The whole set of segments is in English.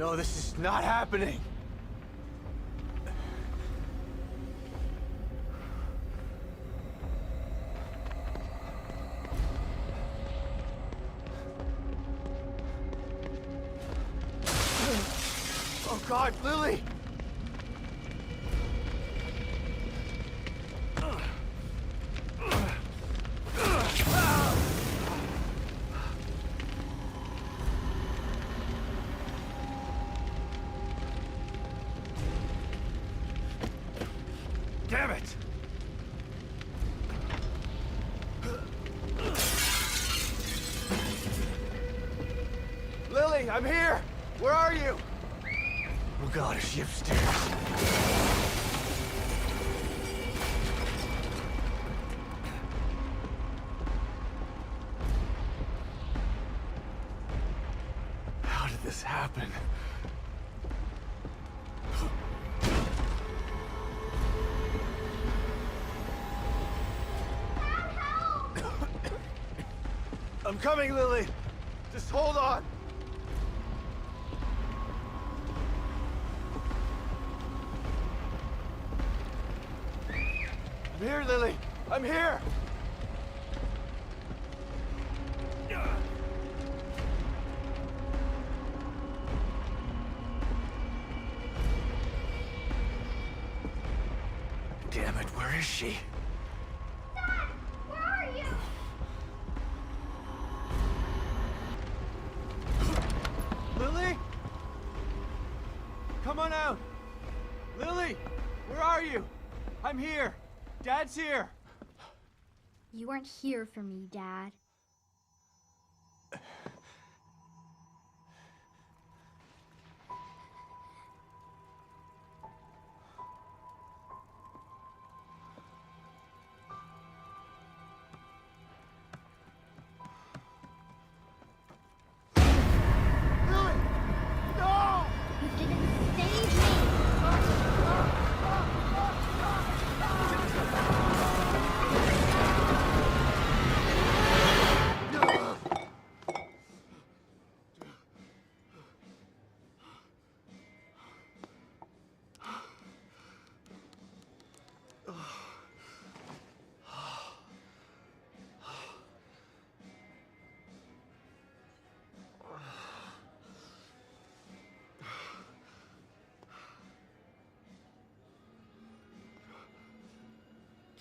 No, this is not happening. Oh God, Lily! Damn it! Lily, I'm here! Where are you? Oh God, is she upstairs? How did this happen? I'm coming, Lily! Just hold on! I'm here, Lily! I'm here! Damn it, where is she? Dad! Where are you? Lily? Come on out! Lily! Where are you? I'm here! Dad's here! You weren't here for me, Dad. Lily! No! You didn't save me!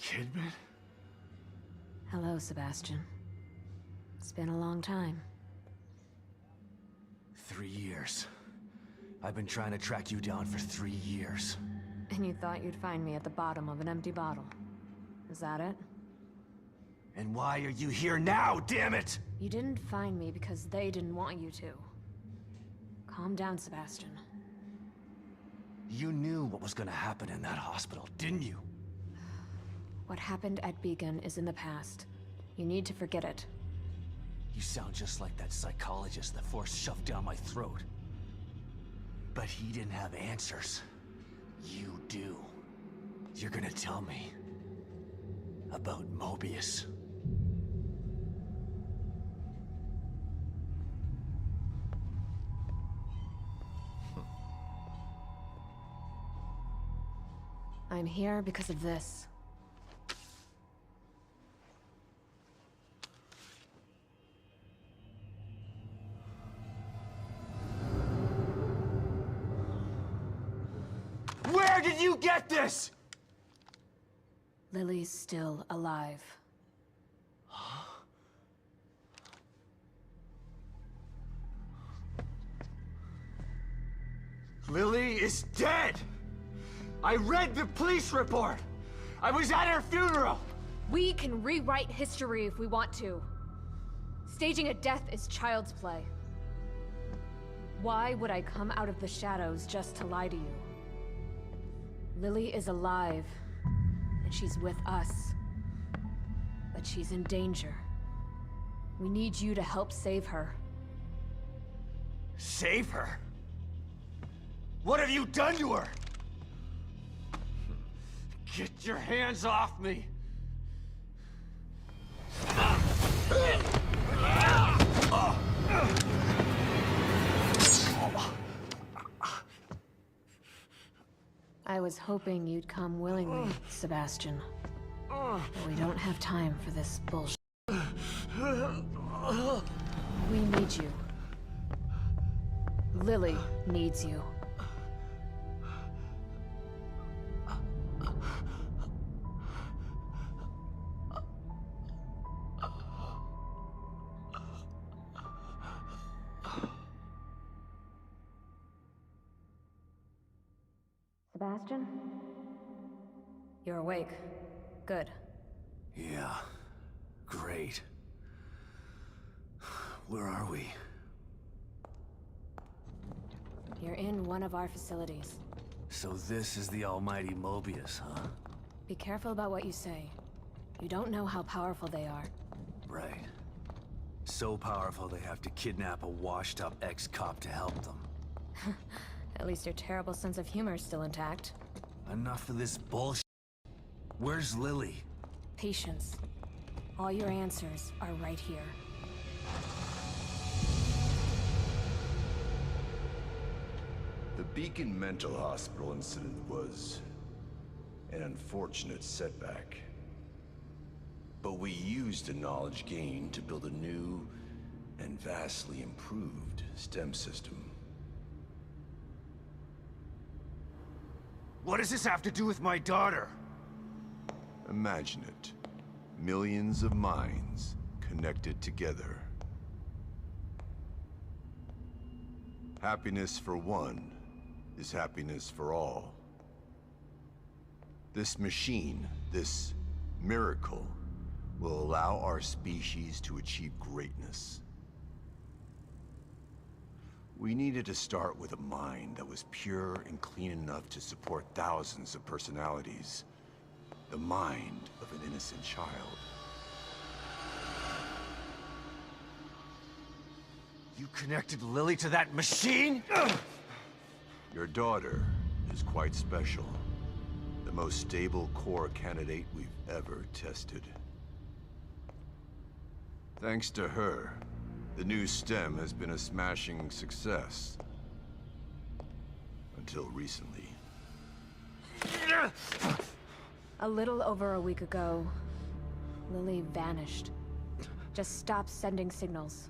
Kidman? Hello, Sebastian. It's been a long time. 3 years. I've been trying to track you down for 3 years. And you thought you'd find me at the bottom of an empty bottle. Is that it? And why are you here now, damn it? You didn't find me because they didn't want you to. Calm down, Sebastian. You knew what was gonna happen in that hospital, didn't you? What happened at Beacon is in the past. You need to forget it. You sound just like that psychologist the Force shoved down my throat. But he didn't have answers. You do. You're gonna tell me about Mobius. I'm here because of this. Where did you get this? Lily's still alive. Lily is dead! I read the police report! I was at her funeral! We can rewrite history if we want to. Staging a death is child's play. Why would I come out of the shadows just to lie to you? Lily is alive, and she's with us. But she's in danger. We need you to help save her. Save her? What have you done to her? Get your hands off me! I was hoping you'd come willingly, Sebastian. But we don't have time for this bullshit. We need you. Lily needs you. Sebastian? You're awake. Good. Yeah. Great. Where are we? You're in one of our facilities. So this is the almighty Mobius, huh? Be careful about what you say. You don't know how powerful they are. Right. So powerful they have to kidnap a washed-up ex-cop to help them. At least your terrible sense of humor is still intact. Enough of this bullshit. Where's Lily? Patience. All your answers are right here. The Beacon Mental Hospital incident was an unfortunate setback. But we used the knowledge gained to build a new and vastly improved STEM system. What does this have to do with my daughter? Imagine it. Millions of minds connected together. Happiness for one is happiness for all. This machine, this miracle, will allow our species to achieve greatness. We needed to start with a mind that was pure and clean enough to support thousands of personalities. The mind of an innocent child. You connected Lily to that machine? Your daughter is quite special. The most stable core candidate we've ever tested. Thanks to her, the new STEM has been a smashing success. Until recently. A little over a week ago, Lily vanished. Just stopped sending signals.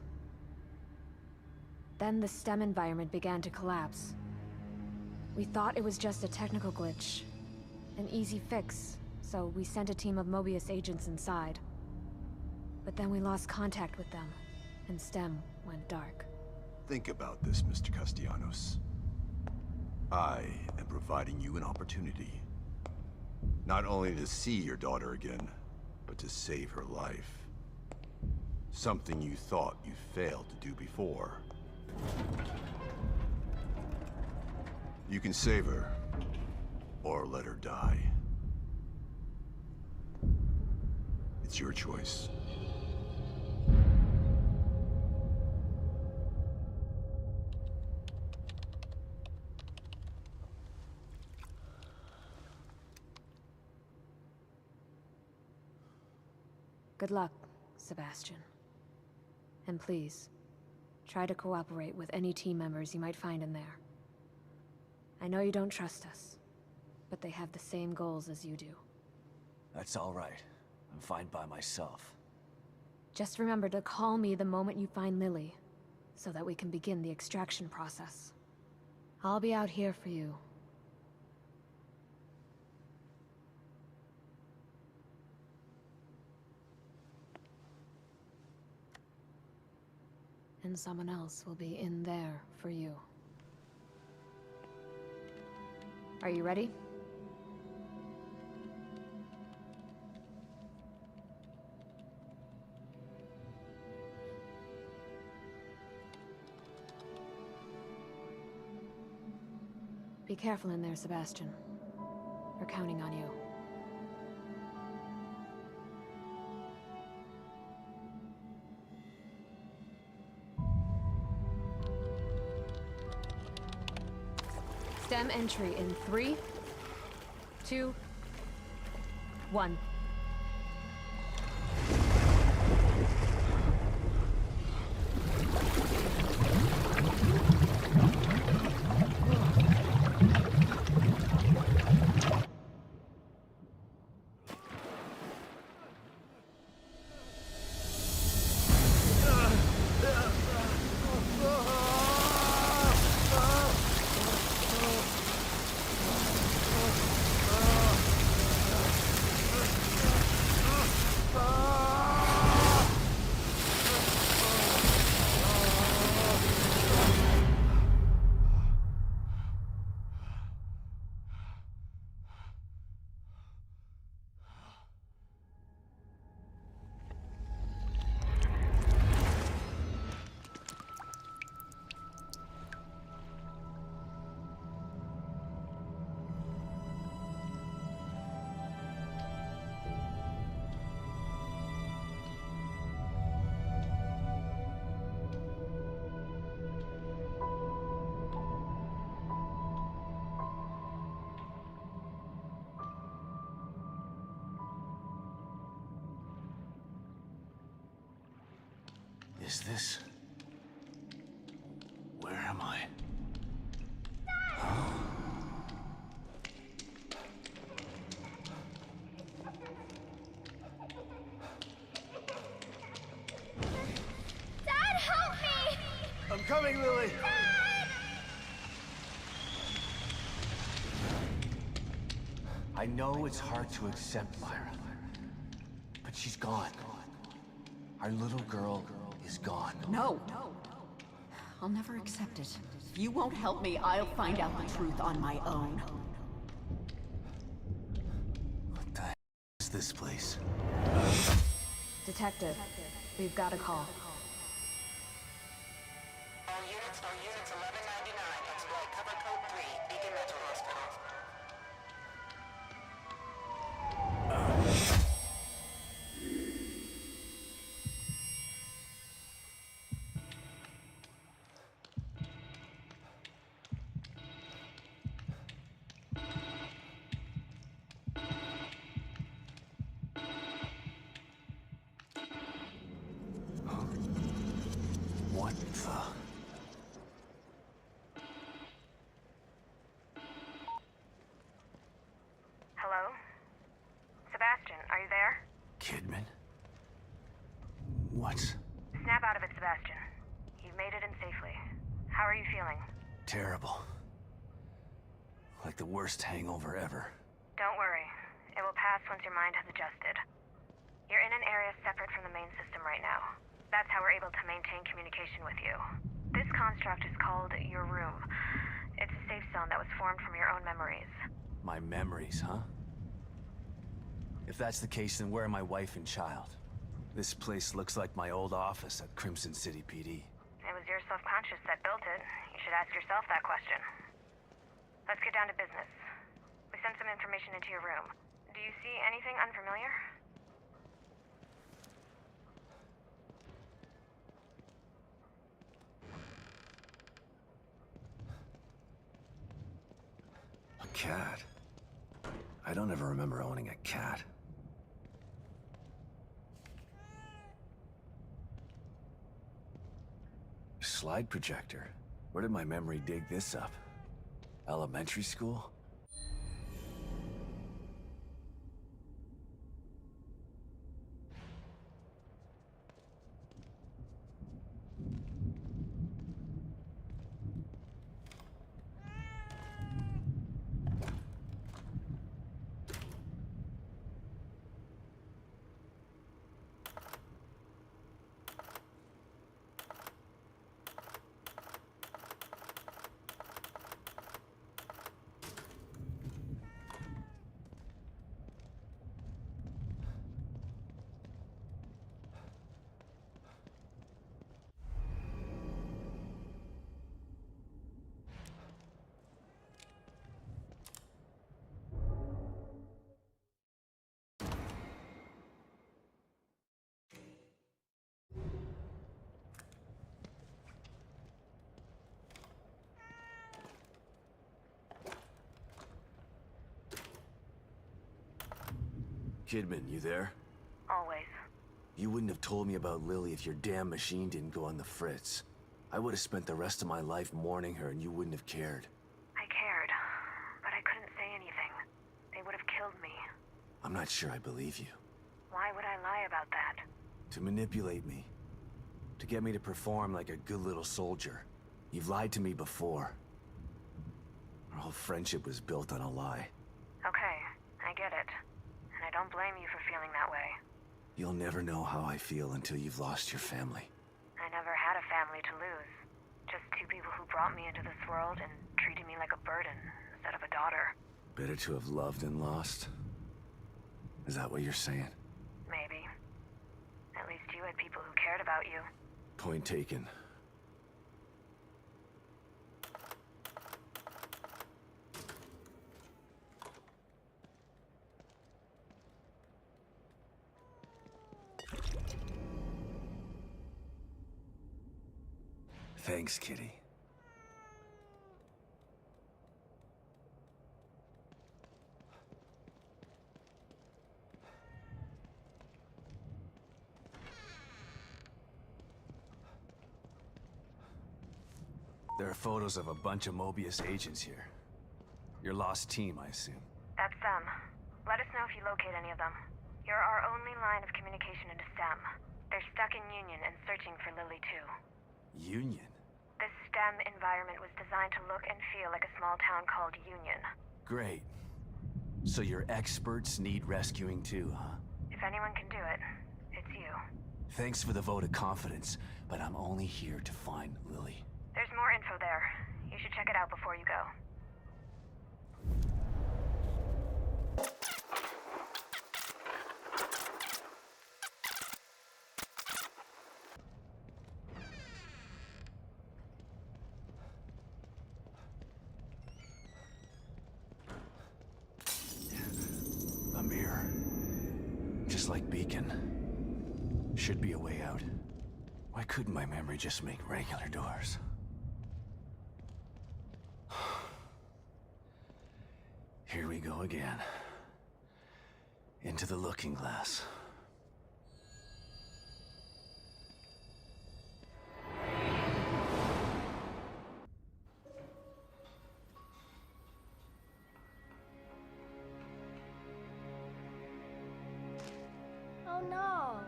Then the STEM environment began to collapse. We thought it was just a technical glitch. An easy fix, so we sent a team of Mobius agents inside. But then we lost contact with them, and STEM went dark. Think about this, Mr. Castellanos. I am providing you an opportunity. Not only to see your daughter again, but to save her life. Something you thought you failed to do before. You can save her, or let her die. It's your choice. Good luck, Sebastian. And please, try to cooperate with any team members you might find in there. I know you don't trust us, but they have the same goals as you do. That's all right. I'm fine by myself. Just remember to call me the moment you find Lily, so that we can begin the extraction process. I'll be out here for you. And someone else will be in there for you. Are you ready? Be careful in there, Sebastian. We're counting on you. STEM entry in 3, 2, 1. Is this... Where am I? Dad, help me! I'm coming, Lily! I know it's hard to accept, Myra. But she's gone. Our little girl is gone. No. I'll never accept it. If you won't help me, I'll find out the truth on my own. What the heck is this place? Detective, we've got a call. All units 1199. Exploit cover code 3, Beacon Mental Hospital. What the... Hello? Sebastian, are you there? Kidman? What? Snap out of it, Sebastian. You've made it in safely. How are you feeling? Terrible. Like the worst hangover ever. Don't worry. It will pass once your mind has adjusted. You're in an area separate from the main system right now. That's how we're able to maintain communication with you. This construct is called your room. It's a safe zone that was formed from your own memories. My memories, huh? If that's the case, then where are my wife and child? This place looks like my old office at Crimson City PD. It was your subconscious that built it. You should ask yourself that question. Let's get down to business. We sent some information into your room. Do you see anything unfamiliar? A cat? I don't ever remember owning a cat. Slide projector? Where did my memory dig this up? Elementary school? Kidman, you there? Always. You wouldn't have told me about Lily if your damn machine didn't go on the fritz. I would have spent the rest of my life mourning her and you wouldn't have cared. I cared, but I couldn't say anything. They would have killed me. I'm not sure I believe you. Why would I lie about that? To manipulate me. To get me to perform like a good little soldier. You've lied to me before. Our whole friendship was built on a lie. Okay, I get it. And I don't blame you for feeling that way. You'll never know how I feel until you've lost your family. I never had a family to lose. Just two people who brought me into this world and treated me like a burden instead of a daughter. Better to have loved and lost? Is that what you're saying? Maybe. At least you had people who cared about you. Point taken. Thanks, Kitty. There are photos of a bunch of Mobius agents here. Your lost team, I assume. That's them. Let us know if you locate any of them. You're our only line of communication into STEM. They're stuck in Union and searching for Lily too. Union? This STEM environment was designed to look and feel like a small town called Union. Great. So your experts need rescuing too, huh? If anyone can do it, it's you. Thanks for the vote of confidence, but I'm only here to find Lily. There's more info there. You should check it out before you go. A mirror. Just like Beacon. Should be a way out. Why couldn't my memory just make regular doors? Here we go again. Into the looking glass. Oh no.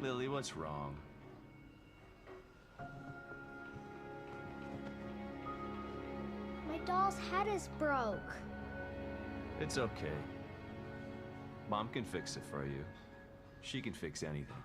Lily, what's wrong? My doll's head is broke. It's okay. Mom can fix it for you. She can fix anything.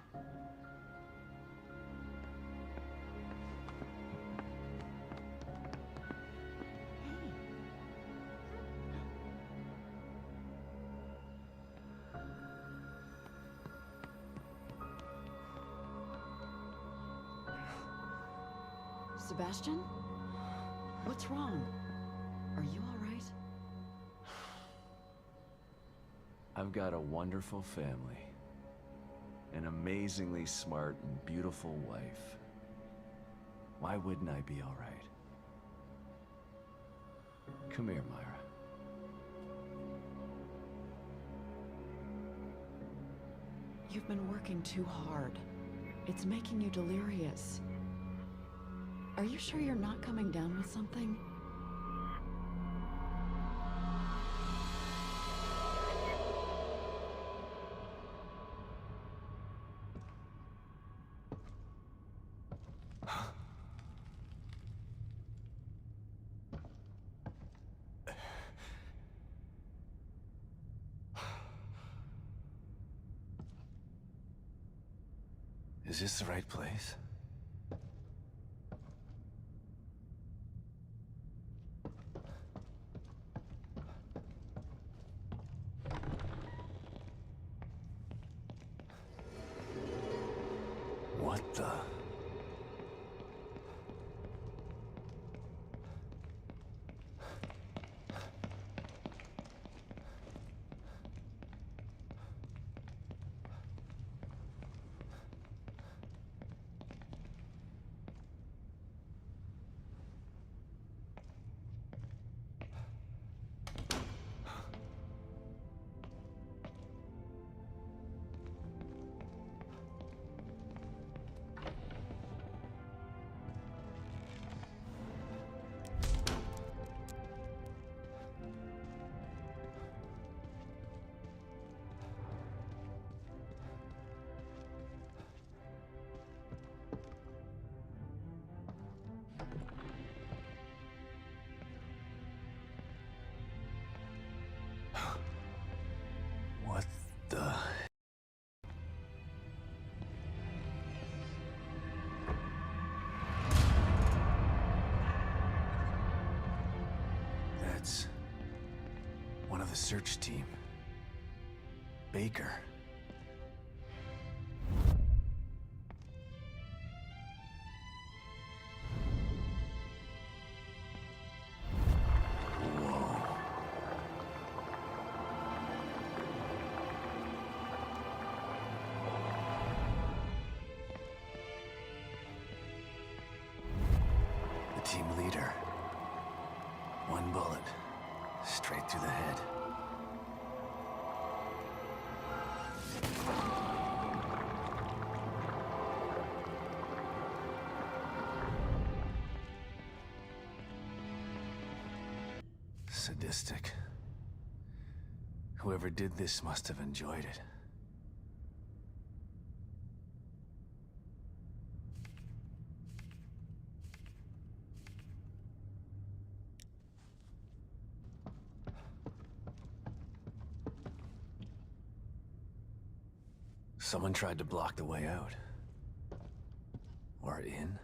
Sebastian? What's wrong? Are you all right? I've got a wonderful family. An amazingly smart and beautiful wife. Why wouldn't I be all right? Come here, Myra. You've been working too hard. It's making you delirious. Are you sure you're not coming down with something? Is this the right place? What the? What the? That's one of the search team. Baker. The team leader. One bullet. Straight through the head. sadistic. Whoever did this must have enjoyed it. Someone tried to block the way out. Or in.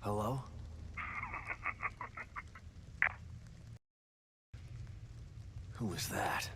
Hello? Who was that?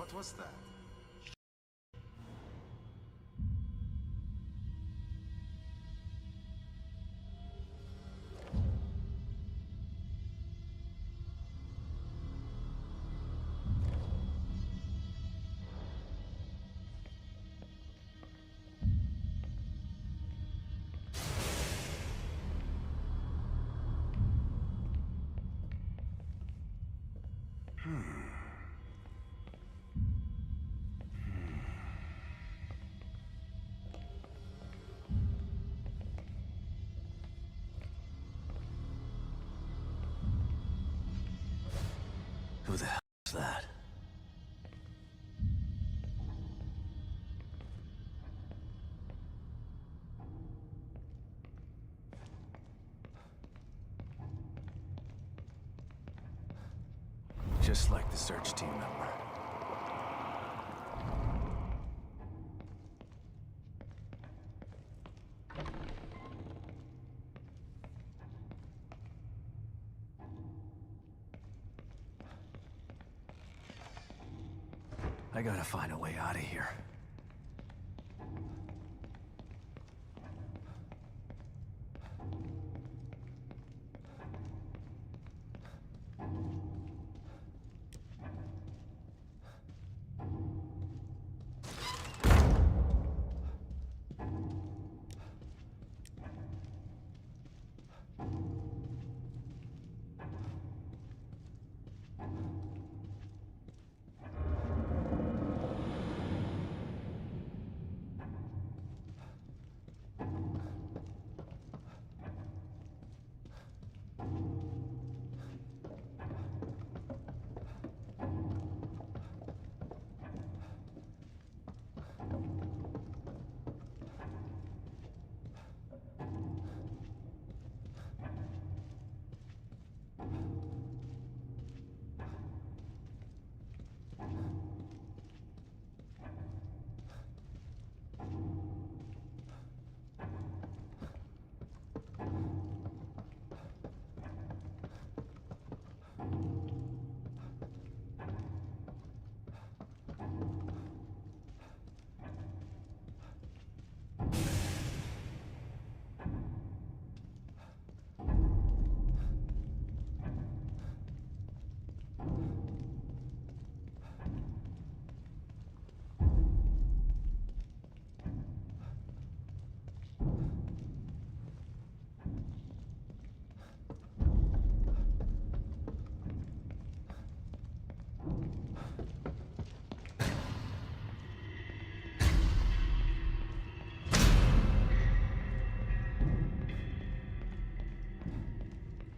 What was that? Who the hell is that? Just like the search team member. I gotta find a way out of here.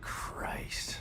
Christ.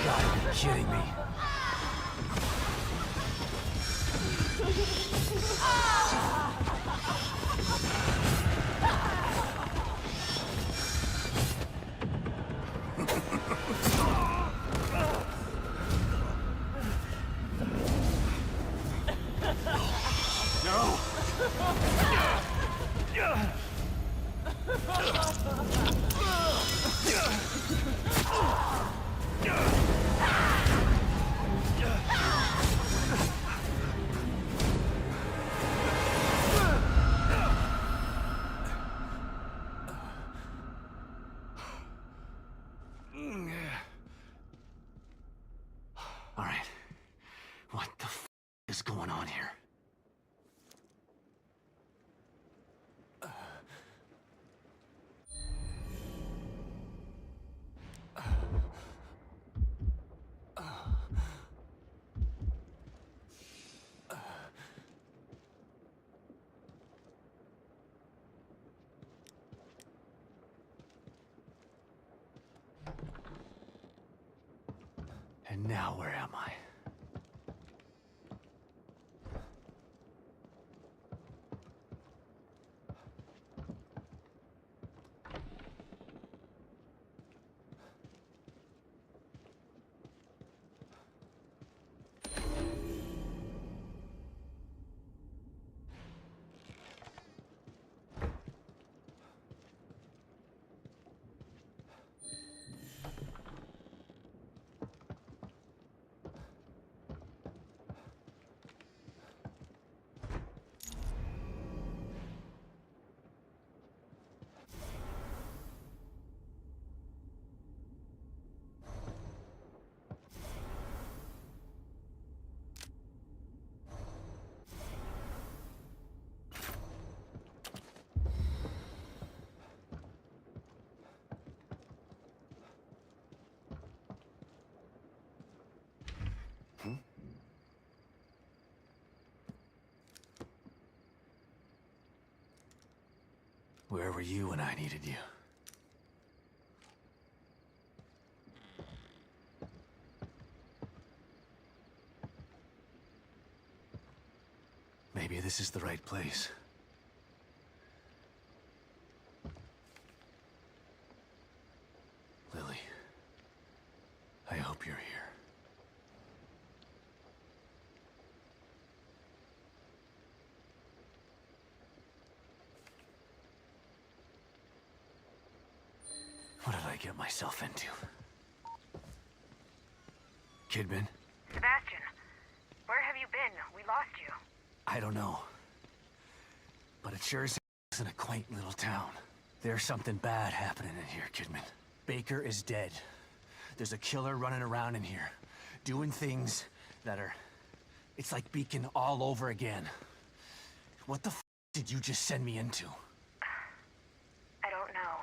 gotta be kidding me. All right. What the f is going on here? And now where am I? Where were you when I needed you? Maybe this is the right place. Lily, I hope you're here. What did I get myself into? Kidman? Sebastian, where have you been? We lost you. I don't know. But it sure is in a quaint little town. There's something bad happening in here, Kidman. Baker is dead. There's a killer running around in here, doing things that are... It's like Beacon all over again. What the f did you just send me into? I don't know.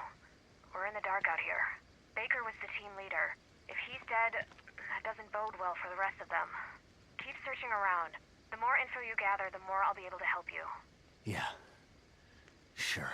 We're in the dark out here. Baker was the team leader. If he's dead, that doesn't bode well for the rest of them. Keep searching around. The more info you gather, the more I'll be able to help you. Yeah. Sure.